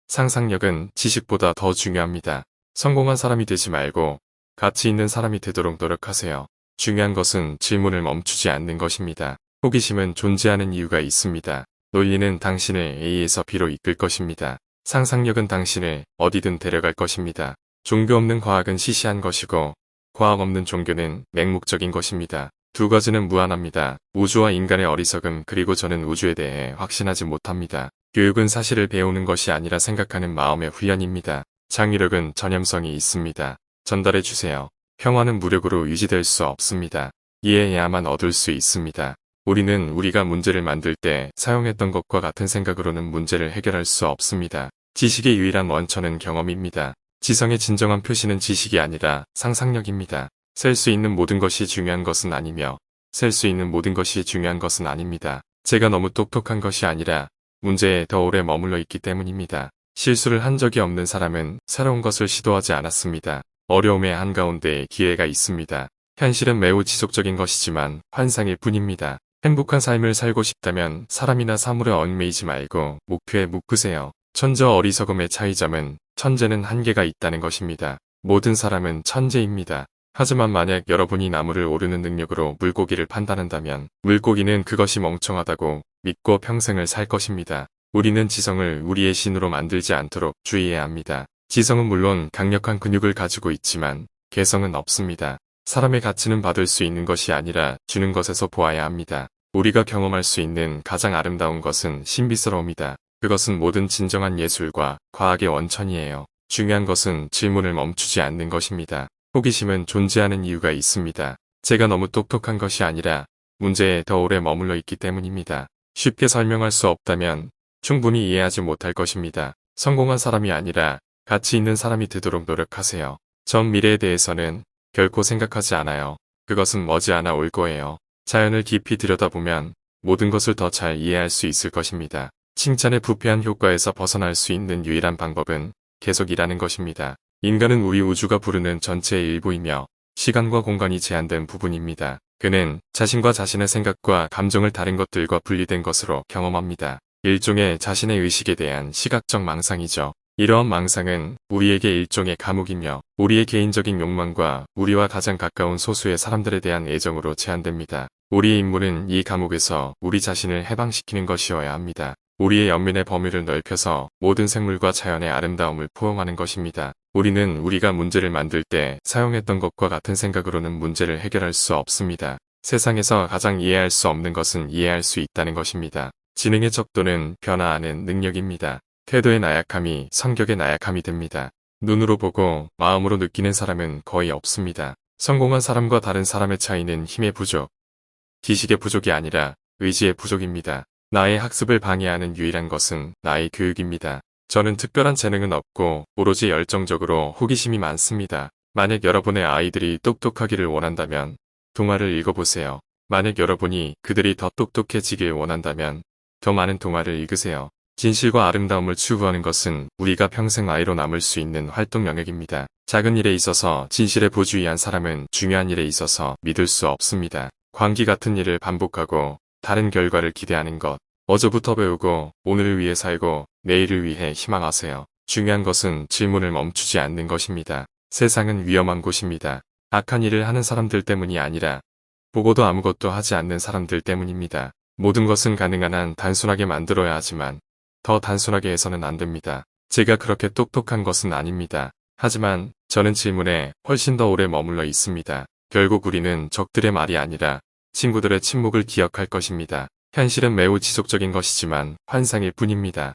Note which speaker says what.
Speaker 1: 상상력은 지식보다 더 중요합니다. 성공한 사람이 되지 말고 가치 있는 사람이 되도록 노력하세요. 중요한 것은 질문을 멈추지 않는 것입니다. 호기심은 존재하는 이유가 있습니다. 논리는 당신을 A에서 B로 이끌 것입니다. 상상력은 당신을 어디든 데려갈 것입니다. 종교 없는 과학은 시시한 것이고 과학 없는 종교는 맹목적인 것입니다. 두 가지는 무한합니다. 우주와 인간의 어리석음 그리고 저는 우주에 대해 확신하지 못합니다. 교육은 사실을 배우는 것이 아니라 생각하는 마음의 훈련입니다. 창의력은 전염성이 있습니다. 전달해 주세요. 평화는 무력으로 유지될 수 없습니다. 이해해야만 얻을 수 있습니다. 우리는 우리가 문제를 만들 때 사용했던 것과 같은 생각으로는 문제를 해결할 수 없습니다. 지식의 유일한 원천은 경험입니다. 지성의 진정한 표시는 지식이 아니라 상상력입니다. 셀 수 있는 모든 것이 중요한 것은 아니며 셀 수 있는 모든 것이 중요한 것은 아닙니다. 제가 너무 똑똑한 것이 아니라 문제에 더 오래 머물러 있기 때문입니다. 실수를 한 적이 없는 사람은 새로운 것을 시도하지 않았습니다. 어려움의 한가운데 기회가 있습니다. 현실은 매우 지속적인 것이지만 환상일 뿐입니다. 행복한 삶을 살고 싶다면 사람이나 사물에 얽매이지 말고 목표에 묶으세요. 천재와 어리석음의 차이점은 천재는 한계가 있다는 것입니다. 모든 사람은 천재입니다. 하지만 만약 여러분이 나무를 오르는 능력으로 물고기를 판단한다면 물고기는 그것이 멍청하다고 믿고 평생을 살 것입니다. 우리는 지성을 우리의 신으로 만들지 않도록 주의해야 합니다. 지성은 물론 강력한 근육을 가지고 있지만 개성은 없습니다. 사람의 가치는 받을 수 있는 것이 아니라 주는 것에서 보아야 합니다. 우리가 경험할 수 있는 가장 아름다운 것은 신비스러움이다. 그것은 모든 진정한 예술과 과학의 원천이에요. 중요한 것은 질문을 멈추지 않는 것입니다. 호기심은 존재하는 이유가 있습니다. 제가 너무 똑똑한 것이 아니라 문제에 더 오래 머물러 있기 때문입니다. 쉽게 설명할 수 없다면 충분히 이해하지 못할 것입니다. 성공한 사람이 아니라 가치 있는 사람이 되도록 노력하세요. 전 미래에 대해서는 결코 생각하지 않아요. 그것은 머지않아 올 거예요. 자연을 깊이 들여다보면 모든 것을 더 잘 이해할 수 있을 것입니다. 칭찬의 부패한 효과에서 벗어날 수 있는 유일한 방법은 계속 일하는 것입니다. 인간은 우리 우주가 부르는 전체의 일부이며 시간과 공간이 제한된 부분입니다. 그는 자신과 자신의 생각과 감정을 다른 것들과 분리된 것으로 경험합니다. 일종의 자신의 의식에 대한 시각적 망상이죠. 이러한 망상은 우리에게 일종의 감옥이며 우리의 개인적인 욕망과 우리와 가장 가까운 소수의 사람들에 대한 애정으로 제한됩니다. 우리의 임무는 이 감옥에서 우리 자신을 해방시키는 것이어야 합니다. 우리의 연민의 범위를 넓혀서 모든 생물과 자연의 아름다움을 포용하는 것입니다. 우리는 우리가 문제를 만들 때 사용했던 것과 같은 생각으로는 문제를 해결할 수 없습니다. 세상에서 가장 이해할 수 없는 것은 이해할 수 있다는 것입니다. 지능의 척도는 변화하는 능력입니다. 태도의 나약함이 성격의 나약함이 됩니다. 눈으로 보고 마음으로 느끼는 사람은 거의 없습니다. 성공한 사람과 다른 사람의 차이는 힘의 부족, 지식의 부족이 아니라 의지의 부족입니다. 나의 학습을 방해하는 유일한 것은 나의 교육입니다. 저는 특별한 재능은 없고 오로지 열정적으로 호기심이 많습니다. 만약 여러분의 아이들이 똑똑하기를 원한다면 동화를 읽어보세요. 만약 여러분이 그들이 더 똑똑해지길 원한다면 더 많은 동화를 읽으세요. 진실과 아름다움을 추구하는 것은 우리가 평생 아이로 남을 수 있는 활동 영역입니다. 작은 일에 있어서 진실에 부주의한 사람은 중요한 일에 있어서 믿을 수 없습니다. 광기 같은 일을 반복하고 다른 결과를 기대하는 것. 어제부터 배우고 오늘을 위해 살고 내일을 위해 희망하세요. 중요한 것은 질문을 멈추지 않는 것입니다. 세상은 위험한 곳입니다. 악한 일을 하는 사람들 때문이 아니라 보고도 아무것도 하지 않는 사람들 때문입니다. 모든 것은 가능한 한 단순하게 만들어야 하지만 더 단순하게 해서는 안 됩니다. 제가 그렇게 똑똑한 것은 아닙니다. 하지만 저는 질문에 훨씬 더 오래 머물러 있습니다. 결국 우리는 적들의 말이 아니라 친구들의 침묵을 기억할 것입니다. 현실은 매우 지속적인 것이지만 환상일 뿐입니다.